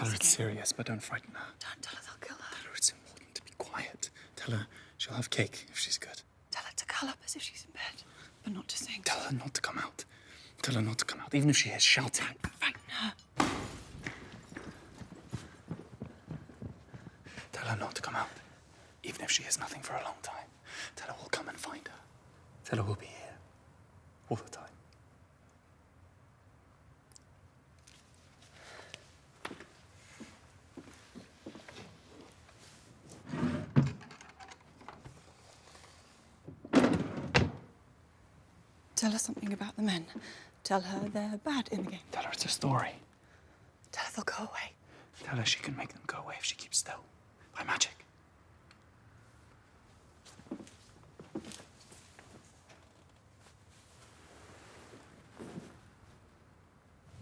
Tell her it's serious, but don't frighten her. Don't tell her they'll kill her. Tell her it's important to be quiet. Tell her she'll have cake if she's good. Tell her to curl up as if she's in bed, but not to sing. Tell her not to come out. Tell her not to come out, even if she is shouting. Don't frighten her. Tell her not to come out, even if she is nothing for a long time. Tell her we'll come and find her. Tell her we'll be here all the time. Tell her something about the men. Tell her they're bad in the game. Tell her it's a story. Tell her they'll go away. Tell her she can make them go away if she keeps still. By magic.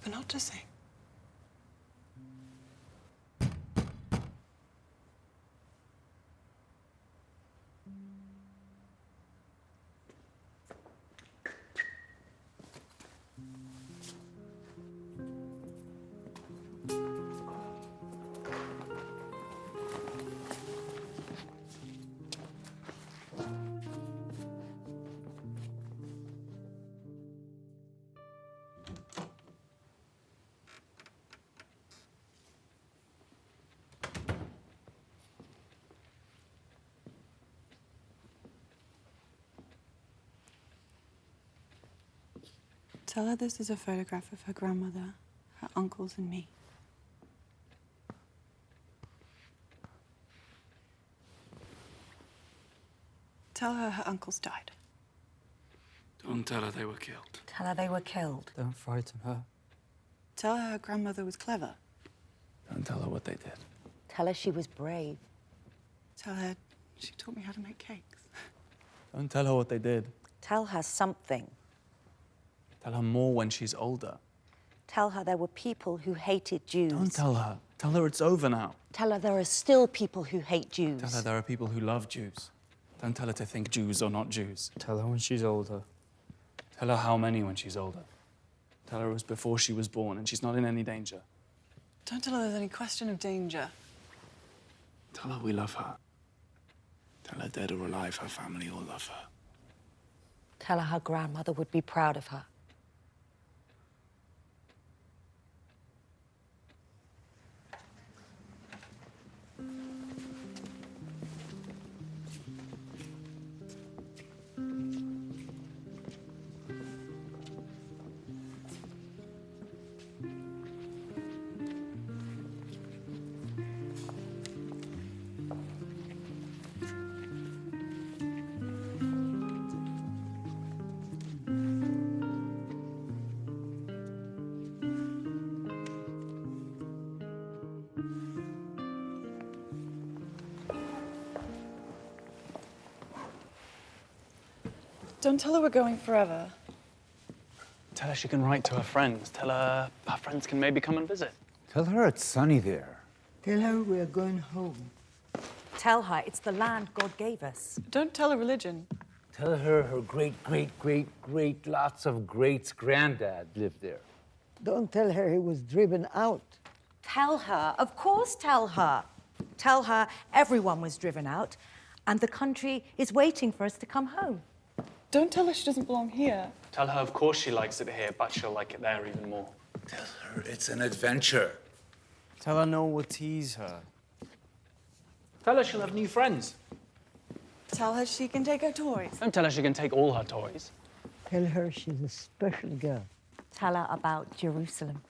But not to sing. Tell her this is a photograph of her grandmother, her uncles, and me. Tell her her uncles died. Don't tell her they were killed. Tell her they were killed. Don't frighten her. Tell her her grandmother was clever. Don't tell her what they did. Tell her she was brave. Tell her she taught me how to make cakes. Don't tell her what they did. Tell her something. Tell her more when she's older. Tell her there were people who hated Jews. Don't tell her. Tell her it's over now. Tell her there are still people who hate Jews. Tell her there are people who love Jews. Don't tell her to think Jews or not Jews. Tell her when she's older. Tell her how many when she's older. Tell her it was before she was born and she's not in any danger. Don't tell her there's any question of danger. Tell her we love her. Tell her dead or alive, her family all love her. Tell her her grandmother would be proud of her. Don't tell her we're going forever. Tell her she can write to her friends. Tell her her friends can maybe come and visit. Tell her it's sunny there. Tell her we're going home. Tell her it's the land God gave us. Don't tell her religion. Tell her her great lots of greats granddad lived there. Don't tell her he was driven out. Tell her, of course tell her. Tell her everyone was driven out and the country is waiting for us to come home. Don't tell her she doesn't belong here. Tell her of course she likes it here, but she'll like it there even more. Tell her it's an adventure. Tell her no one will tease her. Tell her she'll have new friends. Tell her she can take her toys. Don't tell her she can take all her toys. Tell her she's a special girl. Tell her about Jerusalem.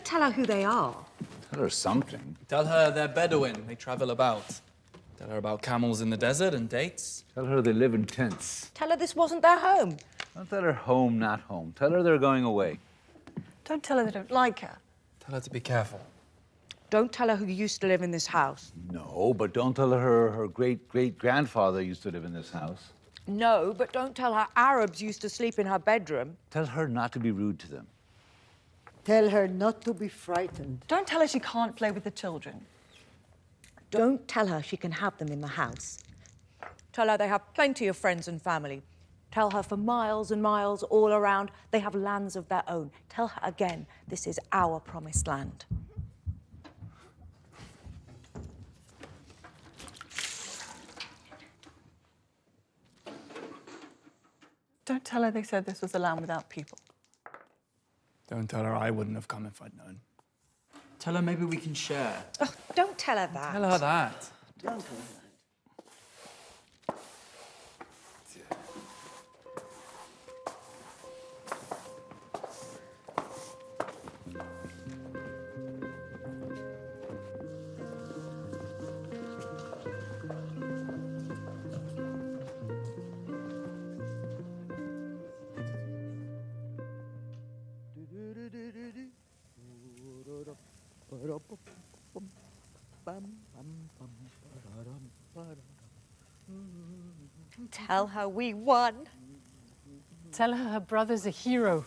tell her who they are. Tell her something. Tell her they're Bedouin. They travel about. Tell her about camels in the desert and dates. Tell her they live in tents. Tell her this wasn't their home. Don't tell her home, not home. Tell her they're going away. Don't tell her they don't like her. Tell her to be careful. Don't tell her who used to live in this house. No, but don't tell her her great-great-grandfather used to live in this house. No, but don't tell her Arabs used to sleep in her bedroom. Tell her not to be rude to them. Tell her not to be frightened. Don't tell her she can't play with the children. Don't tell her she can have them in the house. Tell her they have plenty of friends and family. Tell her for miles and miles all around they have lands of their own. Tell her again, this is our promised land. Don't tell her they said this was a land without people. Don't tell her I wouldn't have come if I'd known. Tell her maybe we can share. Oh, don't tell her that. Tell her that. Don't tell her that. Tell her we won. Tell her her brother's a hero.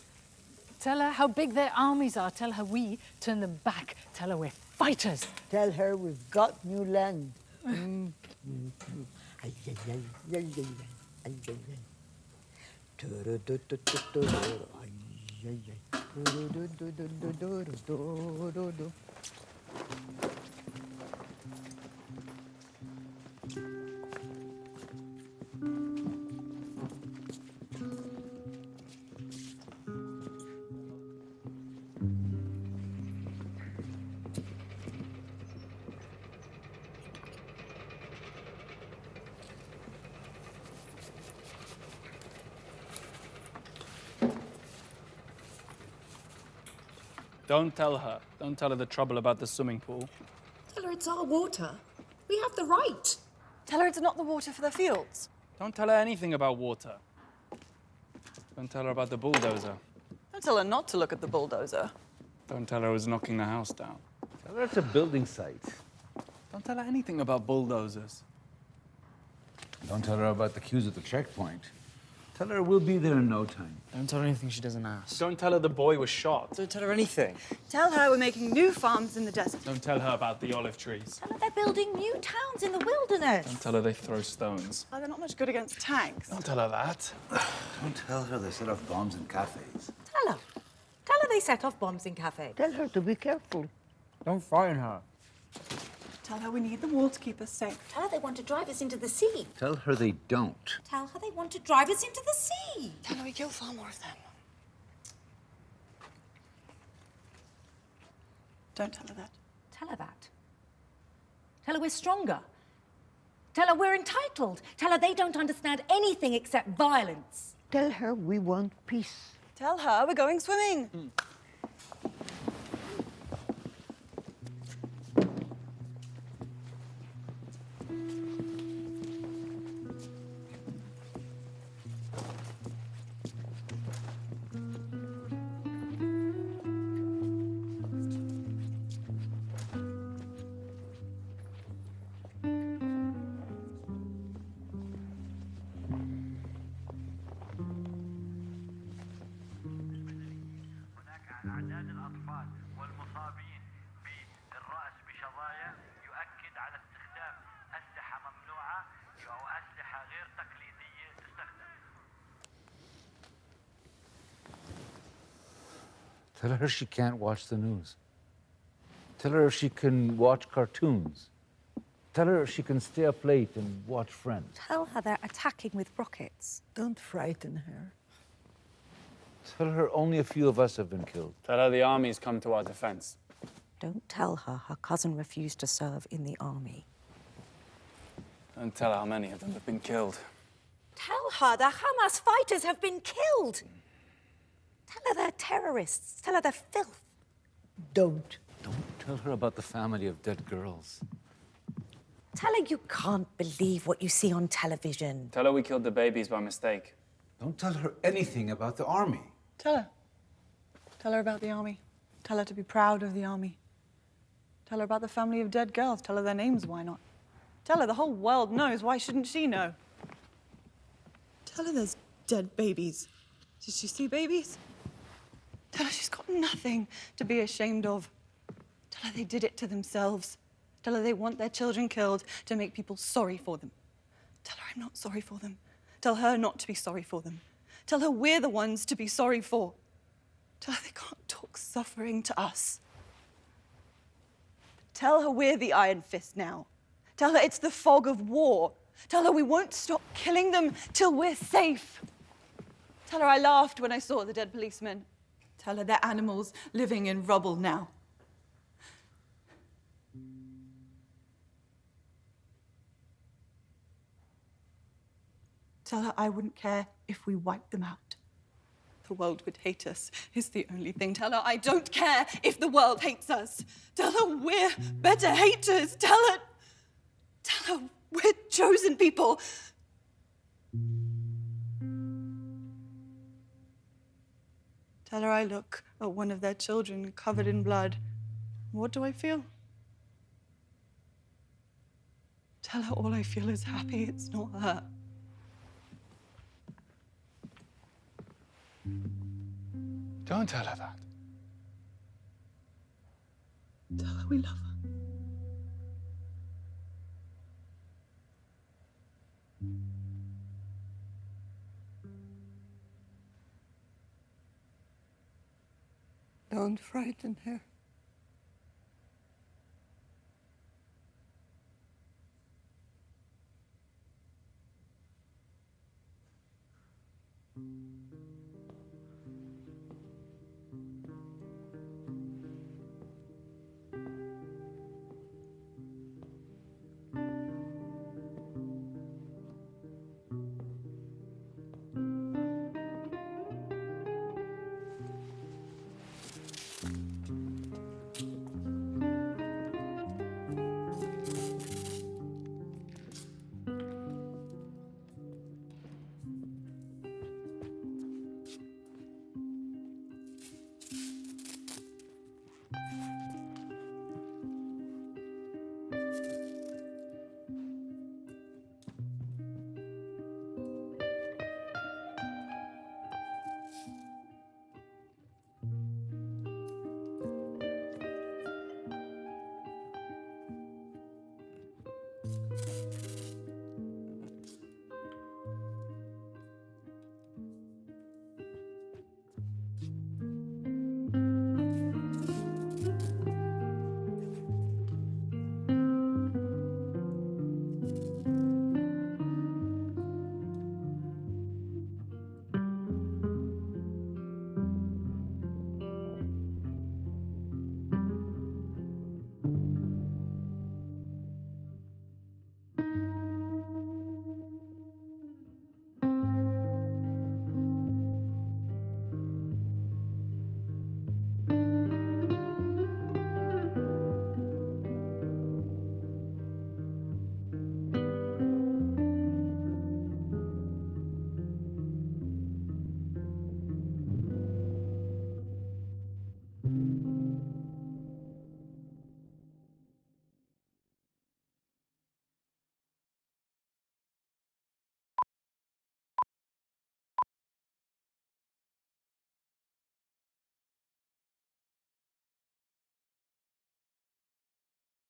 Tell her how big their armies are. Tell her we turn them back. Tell her we're fighters. Tell her we've got new land. Don't tell her. Don't tell her the trouble about the swimming pool. Tell her it's our water. We have the right. Tell her it's not the water for the fields. Don't tell her anything about water. Don't tell her about the bulldozer. Don't tell her not to look at the bulldozer. Don't tell her I was knocking the house down. Tell her it's a building site. Don't tell her anything about bulldozers. Don't tell her about the queues at the checkpoint. Tell her we'll be there in no time. Don't tell her anything she doesn't ask. Don't tell her the boy was shot. Don't tell her anything. Tell her we're making new farms in the desert. Don't tell her about the olive trees. Tell her they're building new towns in the wilderness. Don't tell her they throw stones. Oh, they're not much good against tanks. Don't tell her that. Don't tell her they set off bombs in cafes. Tell her. Tell her they set off bombs in cafes. Tell her to be careful. Don't frighten her. Tell her we need the wall to keep us safe. Tell her they want to drive us into the sea. Tell her they don't. Tell her they want to drive us into the sea. Tell her we kill far more of them. Don't tell her that. Tell her that. Tell her we're stronger. Tell her we're entitled. Tell her they don't understand anything except violence. Tell her we want peace. Tell her we're going swimming. أعداد الأطفال والمصابين بالرأس بشظايا يؤكد على استخدام أسلحة ممنوعة أو أسلحة غير تقليدية تستخدم. Tell her she can't watch the news. Tell her she can watch cartoons. Tell her she can stay up late and watch Friends. Tell her they're attacking with rockets. Don't frighten her. Tell her only a few of us have been killed. Tell her the army's come to our defense. Don't tell her her cousin refused to serve in the army. Don't tell her how many of them have been killed. Tell her the Hamas fighters have been killed. Tell her they're terrorists. Tell her they're filth. Don't. Don't tell her about the family of dead girls. Tell her you can't believe what you see on television. Tell her we killed the babies by mistake. Don't tell her anything about the army. Tell her. Tell her about the army. Tell her to be proud of the army. Tell her about the family of dead girls. Tell her their names, why not? Tell her the whole world knows, why shouldn't she know? Tell her there's dead babies. Did she see babies? Tell her she's got nothing to be ashamed of. Tell her they did it to themselves. Tell her they want their children killed to make people sorry for them. Tell her I'm not sorry for them. Tell her not to be sorry for them. Tell her we're the ones to be sorry for. Tell her they can't talk suffering to us. Tell her we're the Iron Fist now. Tell her it's the fog of war. Tell her we won't stop killing them till we're safe. Tell her I laughed when I saw the dead policemen. Tell her they're animals living in rubble now. Tell her I wouldn't care if we wiped them out. The world would hate us is the only thing. Tell her I don't care if the world hates us. Tell her we're better haters. Tell her we're chosen people. Tell her I look at one of their children covered in blood. What do I feel? Tell her all I feel is happy, it's not her. Don't tell her that. Tell her we love her. Don't frighten her.